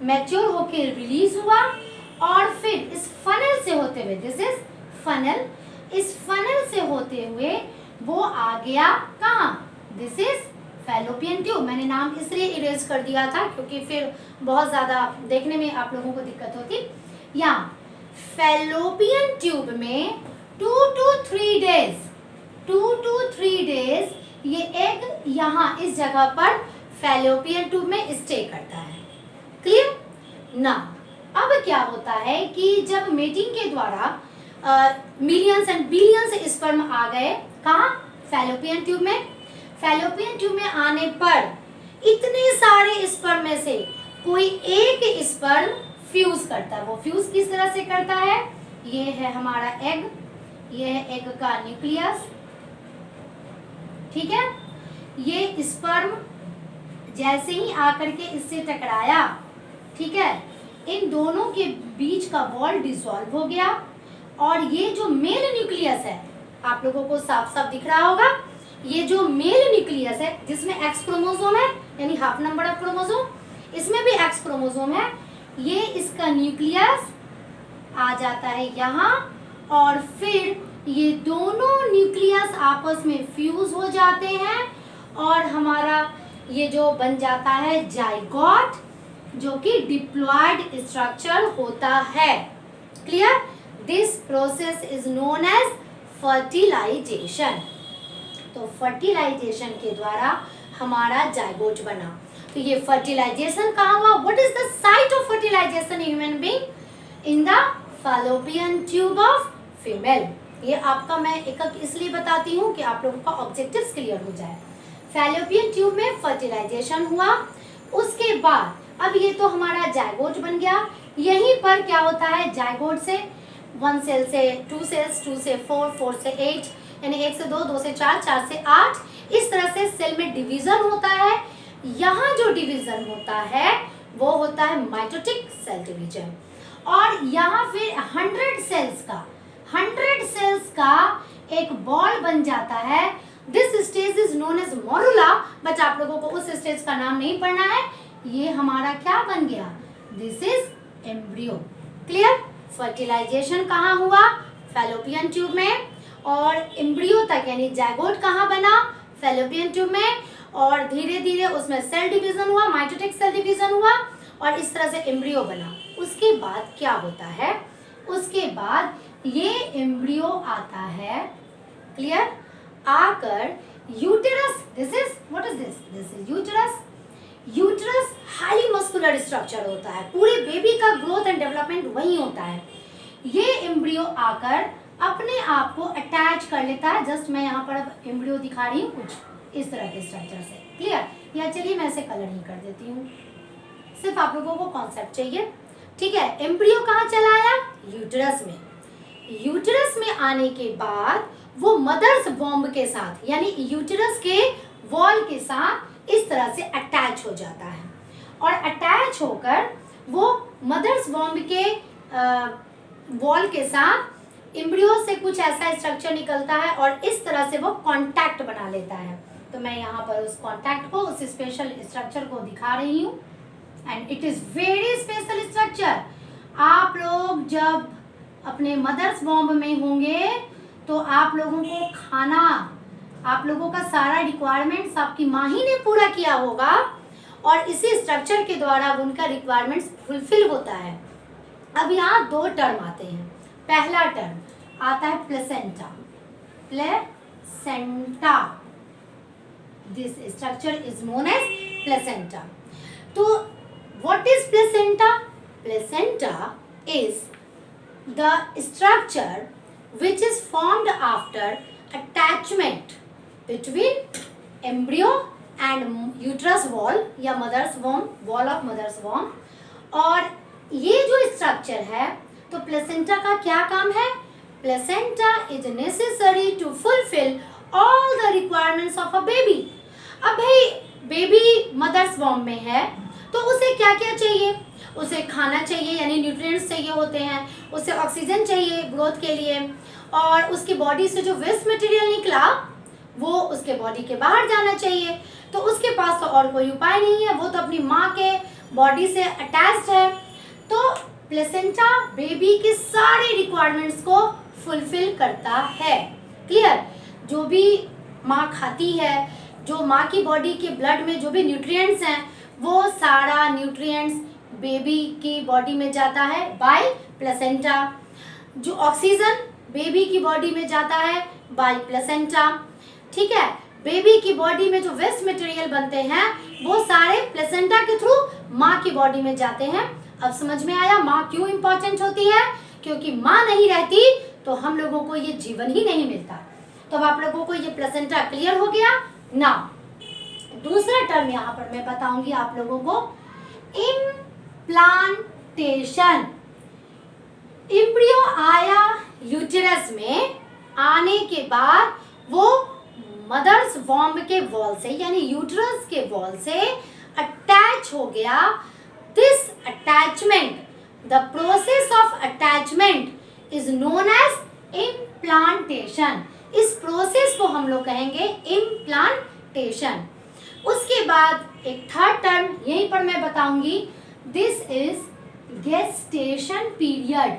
मैच्योर होके रिलीज हुआ और फिर इस फनल से होते हुए, दिस इज फनल, इस फनल से होते हुए वो आ गया कहाँ, दिस इज फैलोपियन ट्यूब। मैंने नाम इसलिए इरेज कर दिया था क्योंकि फिर बहुत ज़्यादा देखने में आप लोगों को दिक्कत होती। यहाँ फैलोपियन ट्यूब में 2 to 3 डेज ये एग यहाँ इस जगह पर फैलोपियन ट्यूब में स्टे करता है। क्लियर ना। अब क्या होता है कि जब मेटिंग के द्वारा मिलियंस एंड बिलियंस स्पर्म आ गए कहाँ, फैलोपियन ट्यूब में। फैलोपियन ट्यूब में आने पर इतने सारे स्पर्म में से कोई एक स्पर्म फ्यूज करता है। वो फ्यूज किस तरह से करता है, ये है हमारा एग, ये है एग का न्यूक्लियस, ठीक है। ये स्पर्म जैसे ही आकर के इससे टकराया, ठीक है, इन दोनों के बीच का वॉल डिसॉल्व हो गया और ये जो मेल न्यूक्लियस है, आप लोगों को साफ साफ दिख रहा होगा, ये जो मेल न्यूक्लियस है जिसमें एक्स क्रोमोसोम है यानी हाफ नंबर ऑफ क्रोमोसोम, इसमें भी एक्स क्रोमोसोम है, ये इसका न्यूक्लियस आ जाता है यहाँ और फिर ये दोनों न्यूक्लियस आपस में फ्यूज हो जाते हैं और हमारा ये जो बन जाता है जाइगोट, जो कि डिप्लॉयड स्ट्रक्चर होता है। Clear? This process is known as fertilization. तो फर्टिलाइजेशन के द्वारा हमारा जाइगोट बना। तो ये फर्टिलाइजेशन कहाँ हुआ? What is the site of fertilization in human being? In the fallopian tube of female. ये आपका मैं एक इसलिए बताती हूँ कि आप लोगों का ऑब्जेक्टिव्स क्लियर हो जाए। फैलोपियन ट्यूब में फर्टिलाइजेशन हुआ, उसके बाद अब ये तो हमारा जाइगोट बन गया। यहीं पर क्या होता है? जाइगोट से 1 सेल से 2 सेल्स, 2 से 4, 4 से 8, यानी 1 से 2, 2 से 4, 4 से 8, इस तरह से सेल में डिवीजन होता है। यहाँ जो डिवीजन होता है वो होता है माइटोटिक सेल डिवीजन। और यहाँ फिर 100 सेल्स का एक बॉल बन जाता है। This stage is known as morula, but आप लोगों को उस स्टेज का नाम नहीं पढ़ना है। ये हमारा क्या बन गया? This is embryo. Clear? Fertilization कहाँ हुआ? फैलोपियन ट्यूब में। और एम्ब्रियो तक यानी जाइगोट कहाँ बना? फैलोपियन ट्यूब में। और धीरे धीरे उसमें सेल डिवीजन हुआ, माइटोटिक सेल डिवीजन हुआ, और इस तरह से एम्ब्रियो बना। उसके बाद क्या होता है? उसके बाद ये एम्ब्रियो आता है। क्लियर? आकर uterus, this is what is this? This is uterus. Uterus highly muscular structure होता है, पूरे बेबी का ग्रोथ एंड डेवलपमेंट वहीं होता है। ये एम्ब्रियो आकर अपने आप को अटैच कर लेता है। जस्ट मैं यहाँ पर अब एम्ब्रियो दिखा रही हूँ कुछ इस तरह के स्ट्रक्चर से। क्लियर? या चलिए मैं इसे कलर ही कर देती हूँ, सिर्फ आप लोगों को कॉन्सेप्ट चाहिए। ठीक है? एम्ब्रियो कहाँ चला आया? यूटेरस में। यूटेरस में आने के बाद वो मदर्स वॉम्ब के साथ यानी यूटेरस के वॉल के साथ इस तरह से अटैच हो जाता है, और अटैच होकर वो मदर्स वॉम्ब के वॉल के साथ एम्ब्रियो से कुछ ऐसा स्ट्रक्चर निकलता है, और इस तरह से वो कांटेक्ट बना लेता है। तो मैं यहाँ पर उस कांटेक्ट को, उस स्पेशल स्ट्रक्चर को दिखा रही हूँ, and it is very special structure. आप लोग जब अपने मदर्स वॉम्ब में होंगे तो आप लोगों को खाना, आप लोगों का सारा रिक्वायरमेंट्स आपकी माँ ही ने पूरा किया होगा, और इसी स्ट्रक्चर के द्वारा उनका रिक्वायरमेंट्स फुलफिल होता है। अब यहाँ 2 टर्म आते हैं। पहला टर्म आता है placenta. Placenta, this structure is known as placenta. तो what is placenta? Placenta is the structure which is formed after attachment between embryo and uterus wall या mother's womb, wall of mother's womb। और ये जो structure है, तो placenta का क्या काम है? Placenta is necessary to fulfil all the requirements of a baby. अब भाई बेबी मदर्स वॉम्ब में है, तो उसे क्या क्या चाहिए? उसे खाना चाहिए यानी न्यूट्रिएंट्स चाहिए होते हैं, उसे ऑक्सीजन चाहिए ग्रोथ के लिए, और उसकी बॉडी से जो वेस्ट मटेरियल निकला वो उसके बॉडी के बाहर जाना चाहिए। तो उसके पास तो और कोई उपाय नहीं है, वो तो अपनी माँ के बॉडी से अटैच्ड है। तो प्लेसेंटा बेबी के सारे रिक्वायरमेंट्स को फुलफिल करता है। क्लियर? जो भी माँ खाती है, जो माँ की बॉडी के ब्लड में जो भी न्यूट्रिएंट्स हैं, वो सारा न्यूट्रिएंट्स बेबी की बॉडी में जाता है बाय प्लेसेंटा। जो ऑक्सीजन बेबी की बॉडी में जाता है बाय प्लेसेंटा। ठीक है? बेबी की बॉडी में जो वेस्ट मटेरियल बनते हैं वो सारे प्लेसेंटा के थ्रू माँ की बॉडी में जाते हैं। अब समझ में आया माँ क्यों इंपॉर्टेंट होती है? क्योंकि माँ नहीं रहती तो हम लोगों को ये जीवन ही नहीं मिलता। तो अब आप लोगों को ये प्लेसेंटा क्लियर हो गया ना? दूसरा टर्म यहाँ पर मैं बताऊंगी आप लोगों को, इम्प्लांटेशन। एम्ब्रियो आया यूटेरस में, आने के बाद वो मदर्स वॉम्ब के वॉल से यानी यूटेरस के वॉल से अटैच हो गया। This attachment, the process of attachment is known as implantation. इस प्रोसेस को हम लोग कहेंगे इम्प्लांटेशन। उसके बाद एक थर्ड टर्म यहीं पर मैं बताऊंगी, this is gestation period.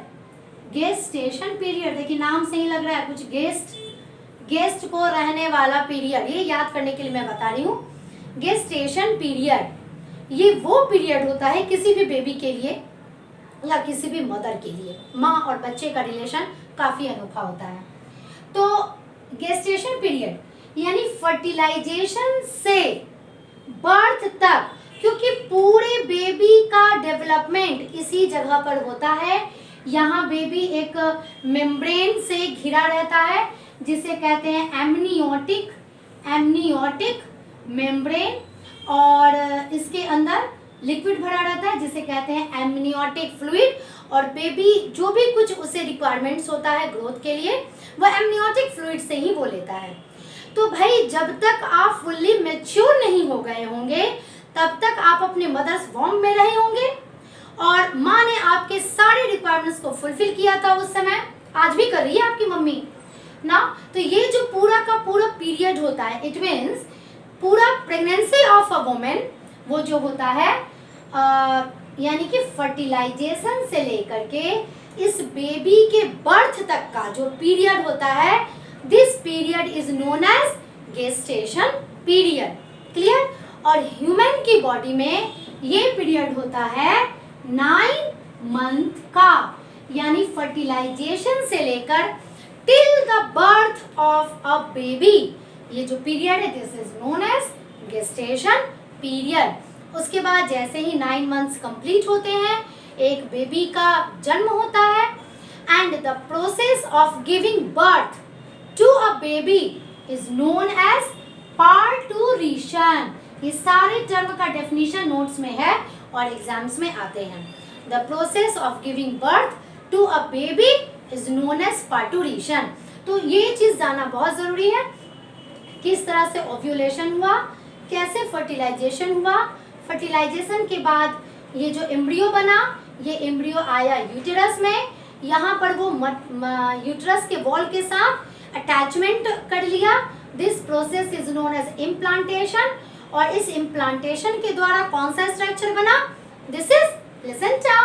Gestation period, देखिए नाम से ही लग रहा है कुछ, गेस्ट को रहने वाला पीरियड, ये याद करने के लिए मैं बता रही हूँ। गेस्टेशन पीरियड ये वो पीरियड होता है किसी भी बेबी के लिए या किसी भी मदर के लिए। माँ और बच्चे का रिलेशन काफ़ी अनोखा होता है। तो गेस्टेशन पीरियड यानी फर्टिलाइजेशन से बर्थ तक, क्योंकि पूरे बेबी का डेवलपमेंट इसी जगह पर होता है। यहाँ बेबी एक मेम्ब्रेन से घिरा रहता है जिसे कहते हैं एमनियोटिक मेम्ब्रेन, और इसके अंदर लिक्विड भरा रहता है जिसे कहते हैं एमनियोटिक फ्लूइड, और बेबी जो भी कुछ उसे रिक्वायरमेंट्स होता है ग्रोथ के लिए वो एमनियोटिक फ्लूइड से ही वो लेता है। तो भाई जब तक आप फुल्ली मैच्योर नहीं हो गए होंगे तब तक आप अपने मदर्स वॉर्म में रहे होंगे और माँ ने आपके सारे रिक्वायरमेंट्स को फुलफिल किया था उस समय, आज भी कर रही है आपकी मम्मी ना। तो ये जो पूरा का पूरा पीरियड होता है, इट मीन्स पूरा प्रेगनेंसी ऑफ अ वुमेन वो जो होता है यानी कि फर्टिलाइजेशन से लेकर के इस बेबी के बर्थ तक का जो पीरियड होता है, this period is known as gestation period. Clear? और ह्यूमन की बॉडी में ये पीरियड होता है 9 मंथ का, यानी फर्टिलाइजेशन से लेकर till the birth of a baby. ये जो पीरियड है this is known as gestation period. उसके बाद जैसे ही 9 मंथ्स कंप्लीट होते हैं एक बेबी का जन्म होता है and the process of giving birth to a baby is known as parturition. ये सारे टर्म का डेफिनेशन नोट्स में है और एग्जाम्स में आते हैं। The process of giving birth to a baby is known as parturition. तो ये चीज जानना बहुत जरूरी है, किस तरह से ओव्यूलेशन हुआ, कैसे फर्टिलाइजेशन हुआ, फर्टिलाइजेशन के बाद ये जो एम्ब्रियो बना, ये एम्ब्रियो आया यूटेरस में, यहाँ पर वो यूटेरस के वॉल के साथ अटैचमेंट कर लिया। This process is known as implantation, और इस इम्प्लांटेशन के द्वारा कौन सा स्ट्रक्चर बना, दिस इज प्लेसेंटा।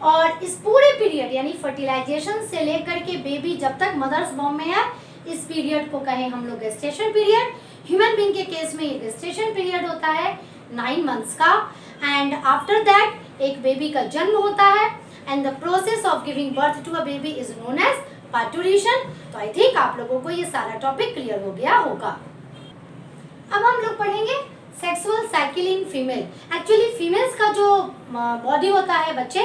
और इस पूरे पीरियड यानी फर्टिलाइजेशन से लेकर के बेबी जब तक मदर्स वॉर्म में है, इस पीरियड को कहें हम लोग गेस्टेशन पीरियड। ह्यूमन बीइंग के केस में ये गेस्टेशन पीरियड होता है 9 मंथ्स का, एंड आफ्टर दैट एक बेबी का जन्म होता है and the process of giving birth to a baby is known as parturition. तो आई थिंक आप लोगों को ये सारा टॉपिक क्लियर हो गया होगा। अब हम लोग पढ़ेंगे sexual cycle in female. Actually females का जो बॉडी होता है बच्चे,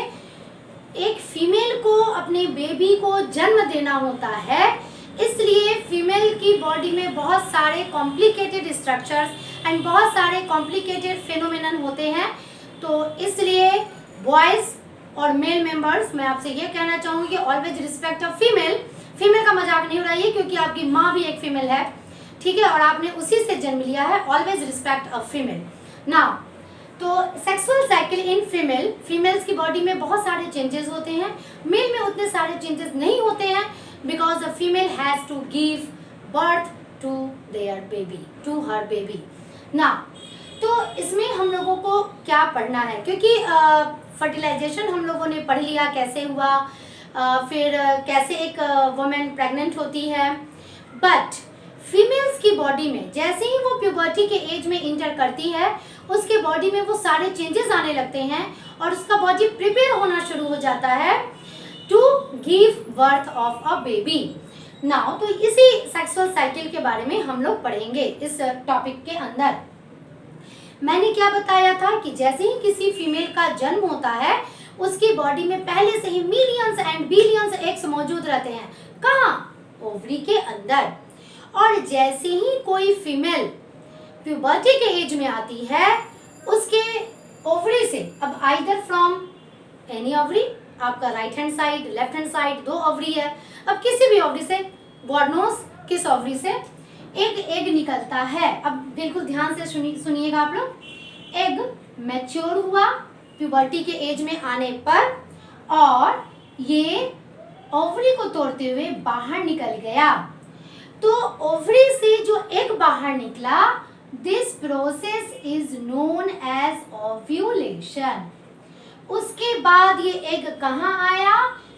एक फीमेल को अपने बेबी को जन्म देना होता है, इसलिए फीमेल की बॉडी में बहुत सारे कॉम्प्लिकेटेड स्ट्रक्चर्स एंड बहुत सारे कॉम्प्लिकेटेड फेनोमेनन होते हैं। तो इसलिए बॉयज और मेल मेंबर्स, मैं आपसे ये कहना चाहूँगी always respect a female. Female का मजाक नहीं उड़ाइए क्योंकि आपकी माँ भी एक फीमेल है, ठीक है, और आपने उसी से जन्म लिया है। Always respect a female. Now तो sexual cycle in female, females की बॉडी में बहुत सारे चेंजेस होते हैं, मेल में उतने सारे चेंजेस नहीं होते हैं because the female has to give birth to their baby, to her baby. ना तो इसमें हम लोगों को क्या पढ़ना है, क्योंकि फर्टिलाइजेशन हम लोगों ने पढ़ लिया कैसे हुआ, फिर कैसे एक वुमेन प्रेग्नेंट होती है, बट फीमेल्स की बॉडी में जैसे ही वो प्यूबर्टी के एज में इंटर करती है उसके बॉडी में वो सारे चेंजेस आने लगते हैं और उसका बॉडी प्रिपेयर होना शुरू हो जाता है to give birth of a baby. Now तो इसी सेक्सुअल साइकिल के बारे में हम लोग पढ़ेंगे इस टॉपिक के अंदर। मैंने क्या बताया था कि जैसे ही किसी फीमेल का जन्म होता है उसकी बॉडी में पहले से ही मिलियंस एंड बिलियंस एग्स मौजूद रहते हैं। कहाँ? ओवरी के अंदर। और जैसे ही कोई फीमेल प्यूबर्टी के एज में आती है उसके ओवरी से, अब आइदर फ्रॉम एनी ओवरी, आपका right hand side, left hand side, 2 ovary है, अब किसी भी ओवरी से, गॉड नोस किस ओवरी से, एक एग निकलता है। अब बिल्कुल ध्यान से सुनिएगा आप लोग। एग मैच्योर हुआ प्यूबर्टी के एज में आने पर और ये ओवरी को तोड़ते हुए बाहर निकल गया। तो ओवरी से जो एग बाहर निकला, this process is known as ovulation. उसके बाद ये एग कहाँ आया?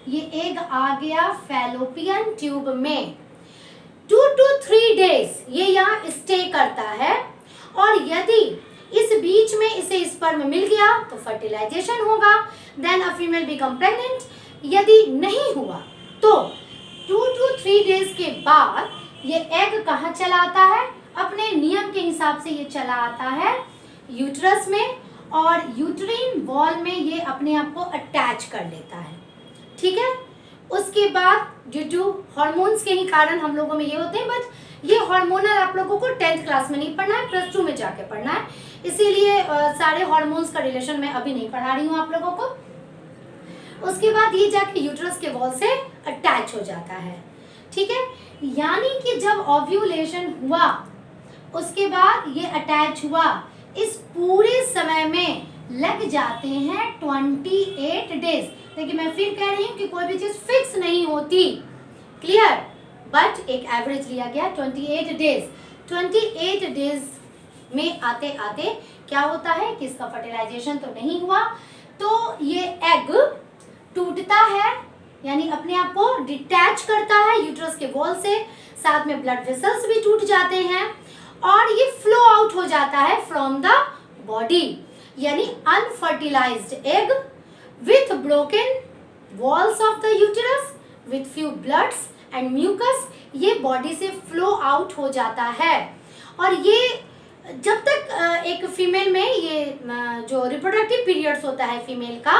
ये एग आ गया फैलोपियन ट्यूब में। 2 to 3 days ये यहाँ स्टे करता है और यदि इस बीच में इसे स्पर्म मिल गया तो फर्टिलाइजेशन होगा, then a female become pregnant. यदि नहीं हुआ तो 2 to 3 डेज के बाद ये एग कहाँ चला आता है? अपने नियम के हिसाब से ये चला आता है यूट्रस में, और यूट्रीन वॉल में ये अपने आप को अटैच कर लेता है। ठीक है, उसके बाद ड्यू टू हॉर्मोन्स के ही कारण हम लोगों में ये होते हैं, बट ये हार्मोनल आप लोगों को 10th क्लास में नहीं पढ़ना है, +2 में जाके पढ़ना है, इसीलिए सारे हार्मोन्स का रिलेशन मैं अभी नहीं पढ़ा रही हूँ आप लोगों को। उसके बाद ये जाके यूट्रस के वॉल से अटैच हो जाता है। ठीक है, यानी कि जब ओव्यूलेशन हुआ उसके बाद ये अटैच हुआ, इस पूरे समय में लग जाते हैं 28 डेज। देखिए मैं फिर कह रही हूँ कि कोई भी चीज फिक्स नहीं होती, क्लियर, बट एक एवरेज लिया गया 28 डेज। 28 डेज में आते आते क्या होता है कि इसका फर्टिलाइजेशन तो नहीं हुआ, तो ये एग टूटता है, यानी अपने आप को डिटैच करता है यूट्रस के वॉल से, साथ में ब्लड वेसल्स भी टूट जाते हैं और ये फ्लो आउट हो जाता है फ्रॉम द बॉडी, यानी unfertilized egg with broken walls of the uterus with few bloods and mucus, ये बॉडी से फ्लो आउट हो जाता है। और ये जब तक एक फीमेल में ये जो रिप्रोडक्टिव पीरियड्स होता है फीमेल का,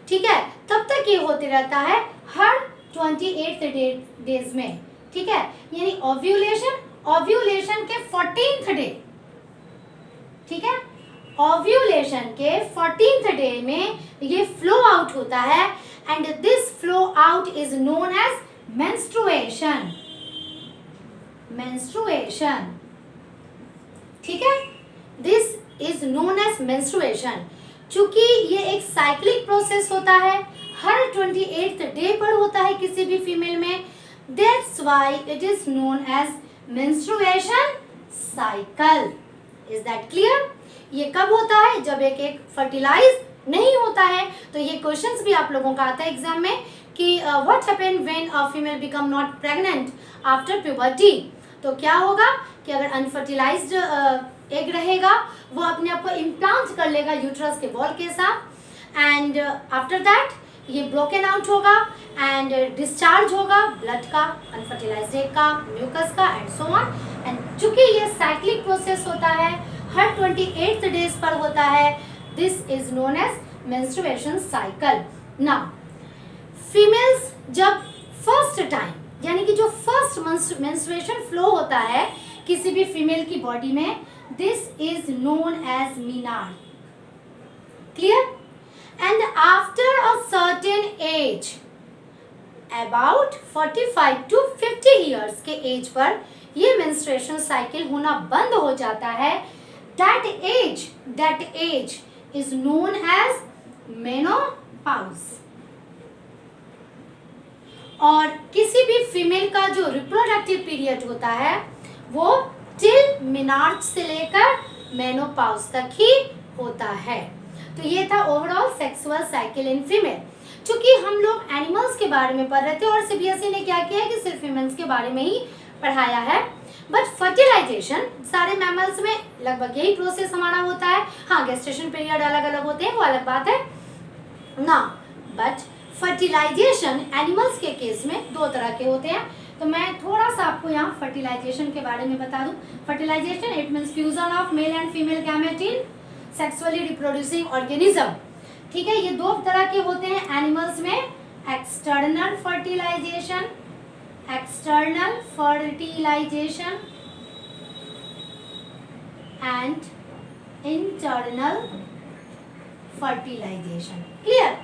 ठीक है, तब तक ये होते रहता है हर 28 डेज में। ठीक है, यानी ओव्यूलेशन के 14th डे, ठीक है, ओव्यूलेशन के 14th डे में ये फ्लो आउट होता है and this flow out is known as menstruation. ठीक है, this is known as menstruation. चूंकि ये एक साइक्लिक प्रोसेस होता है, हर 28th डे पर होता है किसी भी फीमेल में, that's why it is known as menstruation cycle. Is that clear? ये कब होता है? जब एक फर्टिलाइज नहीं होता है। तो ये क्वेश्चंस भी आप लोगों का आता है एग्जाम में कि what happen when a female become not pregnant after puberty. तो क्या होगा कि अगर अनफर्टिलाइज्ड एग रहेगा वो अपने आप को इम्प्लांट कर लेगा यूट्रस के वॉल के साथ एंड आफ्टर दैट ये ब्रोकन आउट होगा एंड डिस्चार्ज होगा ब्लड का, अनफर्टिलाइज्ड एग का, म्यूकस का एंड सो ऑन। एंड चूंकि ये साइक्लिक प्रोसेस होता है, हर 28th डेज पर होता है, this is known as menstruation cycle. Now females जब फर्स्ट टाइम, यानी कि जो फर्स्ट मेंस्ट्रुएशन फ्लो होता है किसी भी फीमेल की बॉडी में, this is known as menarche. Clear? And after a certain age, about 45 to 50 years के एज पर ये मेंस्ट्रुएशन साइकिल होना बंद हो जाता है। That age is known as menopause. और किसी भी फीमेल का जो रिप्रोडक्टिव पीरियड होता है वो टिल मिनार्च से लेकर मेनोपॉज तक ही होता है। तो ये था overall sexual cycle in female. चूंकि हम लोग एनिमल्स के बारे में पढ़ रहे थे और सीबीएसई ने क्या किया है कि सिर्फ ह्यूमंस के बारे में ही पढ़ाया है, बट फर्टिलाइजेशन सारे मैमल्स में लगभग यही प्रोसेस हमारा होता है। हाँ, गेस्टेशन पीरियड अलग अलग होते हैं, वो अलग बात है ना, बट फर्टिलाइजेशन एनिमल्स के केस में 2 तरह के होते हैं। तो मैं थोड़ा सा आपको यहाँ फर्टिलाइजेशन के बारे में बता दूं। Fertilization it means fusion of male and female gamete in sexually reproducing organism. ठीक है, ये 2 तरह के होते हैं एनिमल्स में, external fertilization and internal fertilization. Clear?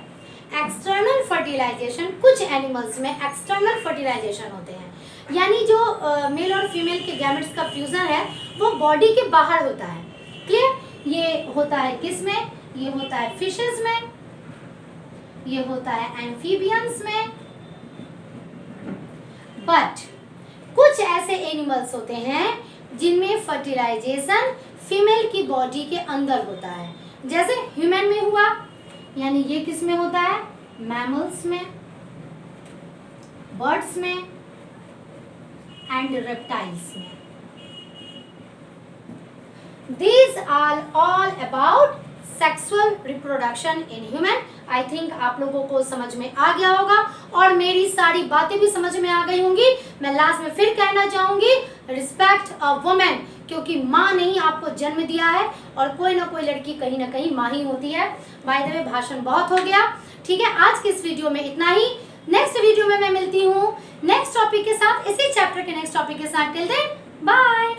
External fertilization, कुछ एनिमल्स में एक्सटर्नल फर्टिलाइजेशन होते हैं, यानी जो मेल और फीमेल के गैमेट्स का फ्यूजन है वो बॉडी के बाहर होता है। क्लियर? ये होता है किस में? ये होता है फिशेस में, ये होता है एम्फीबियंस में, बट कुछ ऐसे एनिमल्स होते हैं जिनमें फर्टिलाइजेशन फीमेल की बॉडी के अंदर होता है, जैसे ह्यूमन में हुआ, यानी ये किस में होता है? मैमल्स में, बर्ड्स में एंड रेप्टाइल्स में। These are all about sexual reproduction in human. I think आप लोगों को समझ में आ गया होगा और मेरी सारी बातें भी समझ में आ गई होंगी। मैं लास्ट में फिर कहना चाहूंगी, रिस्पेक्ट अ वुमेन, क्योंकि माँ ने ही आपको जन्म दिया है और कोई ना कोई लड़की कहीं ना कहीं माँ ही होती है। बाय द वे, भाषण बहुत हो गया, ठीक है। आज की इस वीडियो में इतना ही। नेक्स्ट वीडियो में मैं मिलती हूँ नेक्स्ट टॉपिक के साथ, इसी चैप्टर के नेक्स्ट टॉपिक के साथ। Till then, bye.